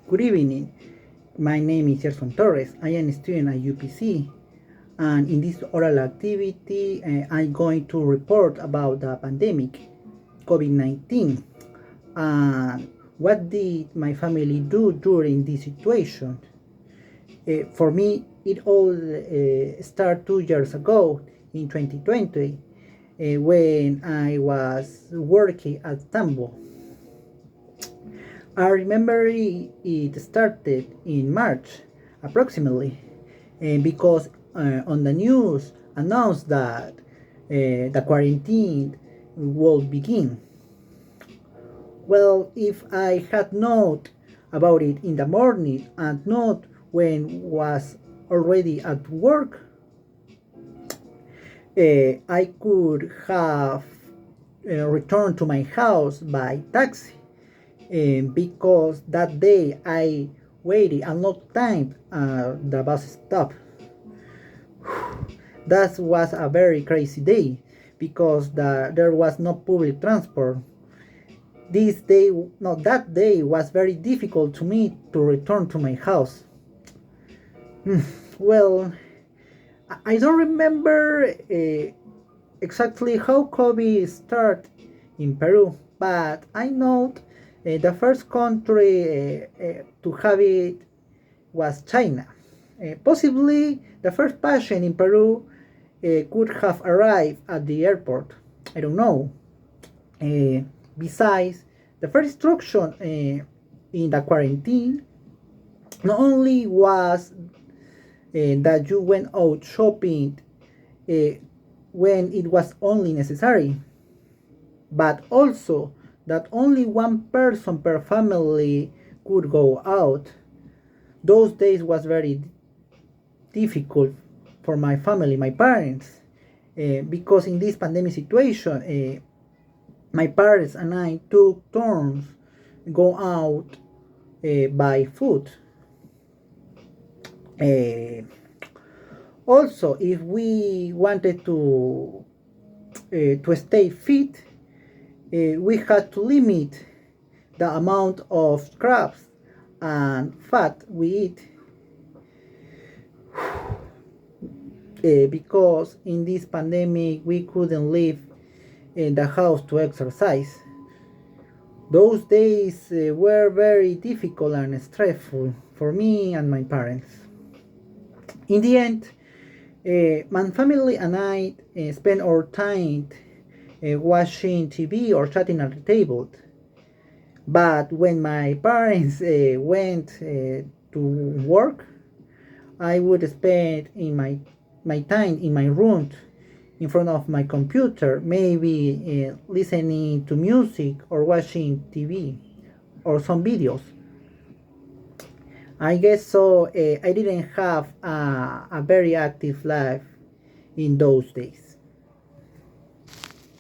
Good evening. My name is Gerson Torres. I am a student at UPC, and in this oral activity, I'm going to report about the pandemic, COVID-19, and what did my family do during this situation. For me, it all started 2 years ago in 2020 when I was working at Tambo. I remember it started in March, approximately, because on the news announced that the quarantine will begin. Well, if I had known about it in the morning and not when was already at work, I could have returned to my house by taxi. Because that day I waited a long time at the bus stop. That was a very crazy day because there was no public transport. That day was very difficult to me to return to my house. Well, I don't remember exactly how COVID started in Peru, but I know the first country to have it was China. Possibly the first patient in Peru could have arrived at the airport. I don't know. Besides, the first instruction in the quarantine not only was that you went out shopping when it was only necessary, but also that only one person per family could go out. Those days was very difficult for my family, my parents, because in this pandemic situation, my parents and I took turns go out buy food. Uh, Also, if we wanted to stay fit, we had to limit the amount of carbs and fat we eat because in this pandemic we couldn't leave in the house to exercise. Those days were very difficult and stressful for me and my parents. In the end, my family and I spent our time watching TV or chatting at the table. But when my parents went to work, I would spend my time in my room in front of my computer, maybe listening to music or watching TV or some videos. I guess so. I didn't have a very active life in those days.